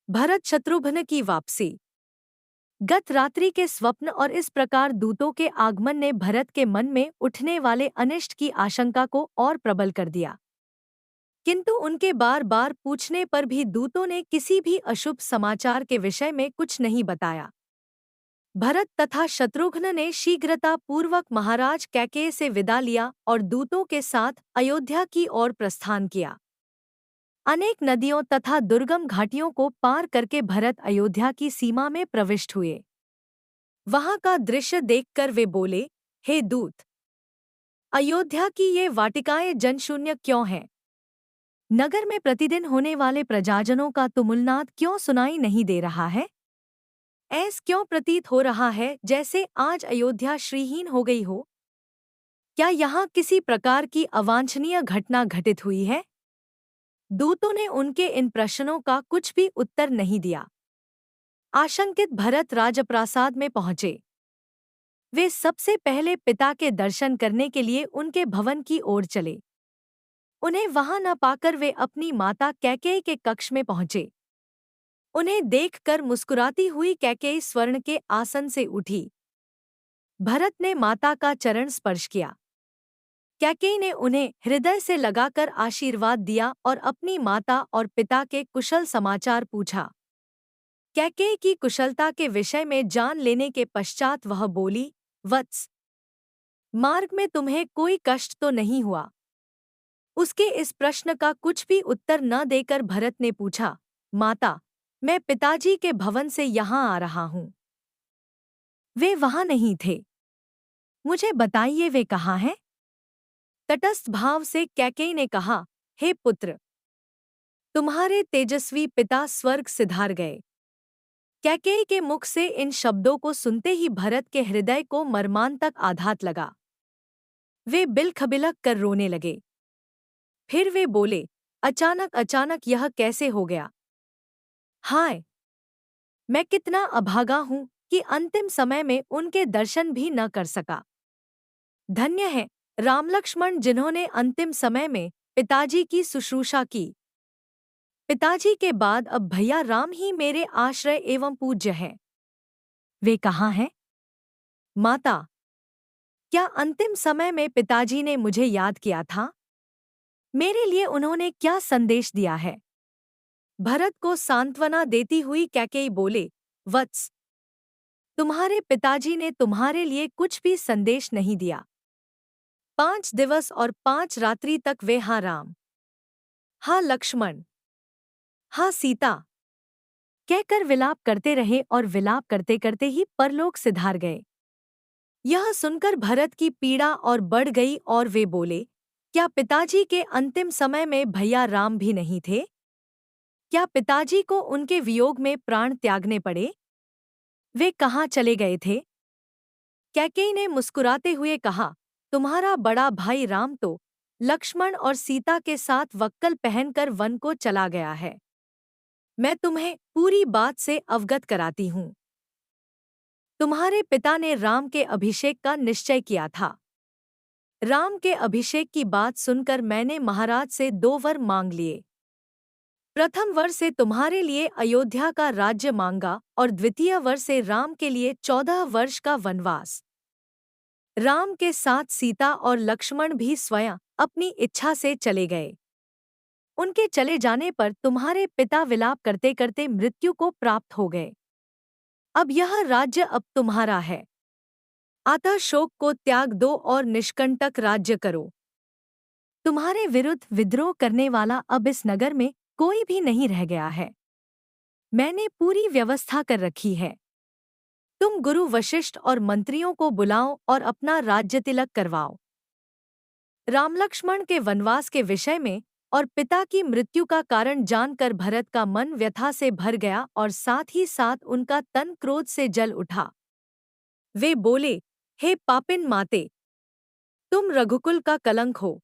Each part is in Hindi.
भरत शत्रुघ्न की वापसी। गत रात्रि के स्वप्न और इस प्रकार दूतों के आगमन ने भरत के मन में उठने वाले अनिष्ट की आशंका को और प्रबल कर दिया। किंतु उनके बार बार पूछने पर भी दूतों ने किसी भी अशुभ समाचार के विषय में कुछ नहीं बताया। भरत तथा शत्रुघ्न ने शीघ्रता पूर्वक महाराज कैकेयी से विदा लिया और दूतों के साथ अयोध्या की ओर प्रस्थान किया। अनेक नदियों तथा दुर्गम घाटियों को पार करके भरत अयोध्या की सीमा में प्रविष्ट हुए। वहां का दृश्य देखकर वे बोले, हे दूत, अयोध्या की ये वाटिकाएं जनशून्य क्यों हैं? नगर में प्रतिदिन होने वाले प्रजाजनों का तुमुलनाद क्यों सुनाई नहीं दे रहा है? ऐस क्यों प्रतीत हो रहा है जैसे आज अयोध्या श्रीहीन हो गई हो? क्या यहाँ किसी प्रकार की अवांछनीय घटना घटित हुई है? दूतों ने उनके इन प्रश्नों का कुछ भी उत्तर नहीं दिया। आशंकित भरत राजप्रासाद में पहुंचे। वे सबसे पहले पिता के दर्शन करने के लिए उनके भवन की ओर चले। उन्हें वहां न पाकर वे अपनी माता कैकेयी के कक्ष में पहुंचे। उन्हें देखकर मुस्कुराती हुई कैकेयी स्वर्ण के आसन से उठी। भरत ने माता का चरण स्पर्श किया। कैकेयी ने उन्हें हृदय से लगाकर आशीर्वाद दिया और अपनी माता और पिता के कुशल समाचार पूछा। कैकेयी की कुशलता के विषय में जान लेने के पश्चात वह बोली, वत्स, मार्ग में तुम्हें कोई कष्ट तो नहीं हुआ? उसके इस प्रश्न का कुछ भी उत्तर न देकर भरत ने पूछा, माता, मैं पिताजी के भवन से यहाँ आ रहा हूँ। वे वहाँ नहीं थे। मुझे बताइए वे कहाँ हैं? तटस्थ भाव से कैकेयी ने कहा, हे पुत्र, तुम्हारे तेजस्वी पिता स्वर्ग सिधार गए। कैकेयी के मुख से इन शब्दों को सुनते ही भरत के हृदय को मर्मांतक आघात लगा। वे बिलखबिलख कर रोने लगे। फिर वे बोले, अचानक अचानक यह कैसे हो गया? हाय, मैं कितना अभागा हूँ कि अंतिम समय में उनके दर्शन भी न कर सका। धन्य है राम लक्ष्मण जिन्होंने अंतिम समय में पिताजी की शुश्रूषा की। पिताजी के बाद अब भैया राम ही मेरे आश्रय एवं पूज्य हैं। वे कहाँ हैं? माता, क्या अंतिम समय में पिताजी ने मुझे याद किया था? मेरे लिए उन्होंने क्या संदेश दिया है? भरत को सांत्वना देती हुई कैकेयी बोले, वत्स, तुम्हारे पिताजी ने तुम्हारे लिए कुछ भी संदेश नहीं दिया। 5 दिवस और 5 रात्रि तक वे हाँ राम, हाँ लक्ष्मण, हाँ सीता कहकर विलाप करते रहे और विलाप करते करते ही परलोक सिधार गए। यह सुनकर भरत की पीड़ा और बढ़ गई और वे बोले, क्या पिताजी के अंतिम समय में भैया राम भी नहीं थे? क्या पिताजी को उनके वियोग में प्राण त्यागने पड़े? वे कहाँ चले गए थे? कैकेयी ने मुस्कुराते हुए कहा, तुम्हारा बड़ा भाई राम तो लक्ष्मण और सीता के साथ वक्कल पहनकर वन को चला गया है। मैं तुम्हें पूरी बात से अवगत कराती हूँ। तुम्हारे पिता ने राम के अभिषेक का निश्चय किया था। राम के अभिषेक की बात सुनकर मैंने महाराज से 2 वर मांग लिए। प्रथम वर से तुम्हारे लिए अयोध्या का राज्य मांगा और द्वितीय वर से राम के लिए 14 वर्ष का वनवास। राम के साथ सीता और लक्ष्मण भी स्वयं अपनी इच्छा से चले गए। उनके चले जाने पर तुम्हारे पिता विलाप करते करते मृत्यु को प्राप्त हो गए। अब यह राज्य अब तुम्हारा है। अतः शोक को त्याग दो और निष्कंटक राज्य करो। तुम्हारे विरुद्ध विद्रोह करने वाला अब इस नगर में कोई भी नहीं रह गया है। मैंने पूरी व्यवस्था कर रखी है। तुम गुरु वशिष्ठ और मंत्रियों को बुलाओ और अपना राज्य तिलक करवाओ। रामलक्ष्मण के वनवास के विषय में और पिता की मृत्यु का कारण जानकर भरत का मन व्यथा से भर गया और साथ ही साथ उनका तन क्रोध से जल उठा। वे बोले, हे पापिन माते, तुम रघुकुल का कलंक हो।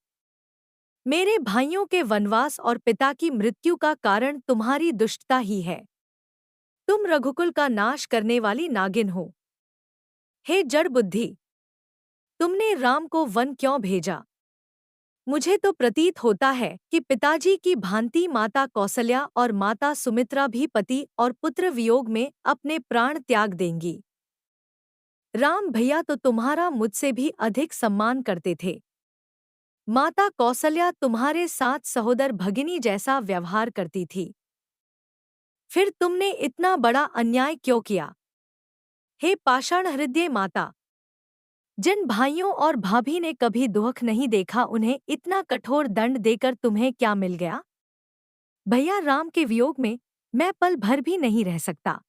मेरे भाइयों के वनवास और पिता की मृत्यु का कारण तुम्हारी दुष्टता ही है। तुम रघुकुल का नाश करने वाली नागिन हो। हे जड़ बुद्धि, तुमने राम को वन क्यों भेजा? मुझे तो प्रतीत होता है कि पिताजी की भांति माता कौसल्या और माता सुमित्रा भी पति और पुत्र वियोग में अपने प्राण त्याग देंगी। राम भैया तो तुम्हारा मुझसे भी अधिक सम्मान करते थे। माता कौसल्या तुम्हारे साथ सहोदर भगिनी जैसा व्यवहार करती थी। फिर तुमने इतना बड़ा अन्याय क्यों किया? हे पाषाण हृदय माता, जिन भाइयों और भाभी ने कभी दुख नहीं देखा, उन्हें इतना कठोर दंड देकर तुम्हें क्या मिल गया? भैया, राम के वियोग में मैं पल भर भी नहीं रह सकता।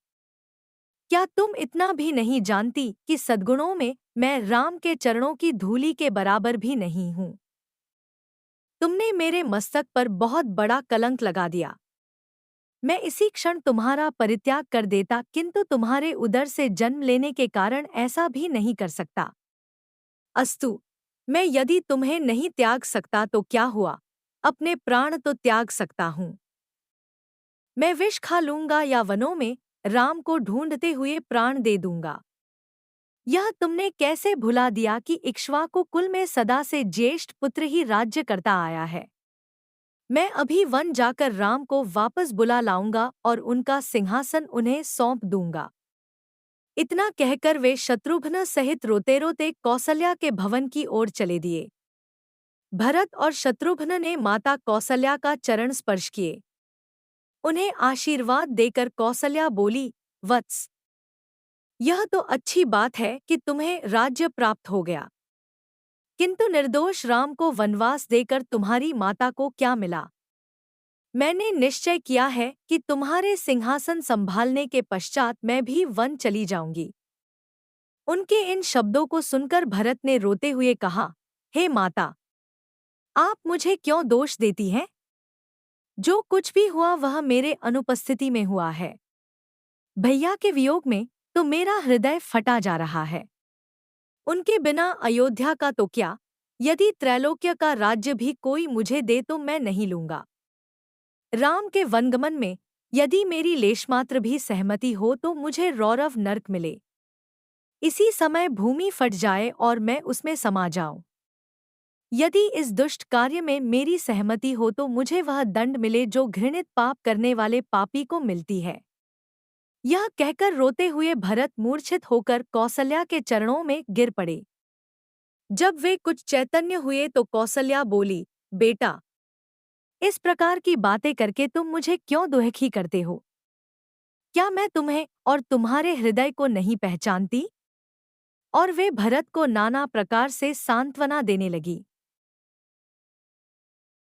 क्या तुम इतना भी नहीं जानती कि सद्गुणों में मैं राम के चरणों की धूलि के बराबर भी नहीं हूँ? तुमने मेरे मस्तक पर बहुत बड़ा कलंक लगा दिया। मैं इसी क्षण तुम्हारा परित्याग कर देता, किंतु तुम्हारे उदर से जन्म लेने के कारण ऐसा भी नहीं कर सकता। अस्तु, मैं यदि तुम्हें नहीं त्याग सकता तो क्या हुआ, अपने प्राण तो त्याग सकता हूँ। मैं विष खा लूंगा या वनों में राम को ढूंढते हुए प्राण दे दूंगा। यह तुमने कैसे भुला दिया कि इक्ष्वाकु कुल में सदा से ज्येष्ठ पुत्र ही राज्य करता आया है। मैं अभी वन जाकर राम को वापस बुला लाऊंगा और उनका सिंहासन उन्हें सौंप दूंगा। इतना कहकर वे शत्रुघ्न सहित रोते रोते कौसल्या के भवन की ओर चले दिए। भरत और शत्रुघ्न ने माता कौसल्या का चरण स्पर्श किए। उन्हें आशीर्वाद देकर कौसल्या बोली, वत्स, यह तो अच्छी बात है कि तुम्हें राज्य प्राप्त हो गया, किंतु निर्दोष राम को वनवास देकर तुम्हारी माता को क्या मिला? मैंने निश्चय किया है कि तुम्हारे सिंहासन संभालने के पश्चात मैं भी वन चली जाऊंगी। उनके इन शब्दों को सुनकर भरत ने रोते हुए कहा, हे माता, आप मुझे क्यों दोष देती हैं? जो कुछ भी हुआ वह मेरे अनुपस्थिति में हुआ है। भैया के वियोग में तो मेरा हृदय फटा जा रहा है। उनके बिना अयोध्या का तो क्या, यदि त्रैलोक्य का राज्य भी कोई मुझे दे तो मैं नहीं लूंगा। राम के वनगमन में यदि मेरी लेशमात्र भी सहमति हो तो मुझे रौरव नरक मिले। इसी समय भूमि फट जाए और मैं उसमें समा जाऊं। यदि इस दुष्ट कार्य में मेरी सहमति हो तो मुझे वह दंड मिले जो घृणित पाप करने वाले पापी को मिलती है। यह कहकर रोते हुए भरत मूर्छित होकर कौसल्या के चरणों में गिर पड़े। जब वे कुछ चैतन्य हुए तो कौसल्या बोली, बेटा, इस प्रकार की बातें करके तुम मुझे क्यों दुखी करते हो? क्या मैं तुम्हें और तुम्हारे हृदय को नहीं पहचानती? और वे भरत को नाना प्रकार से सांत्वना देने लगी।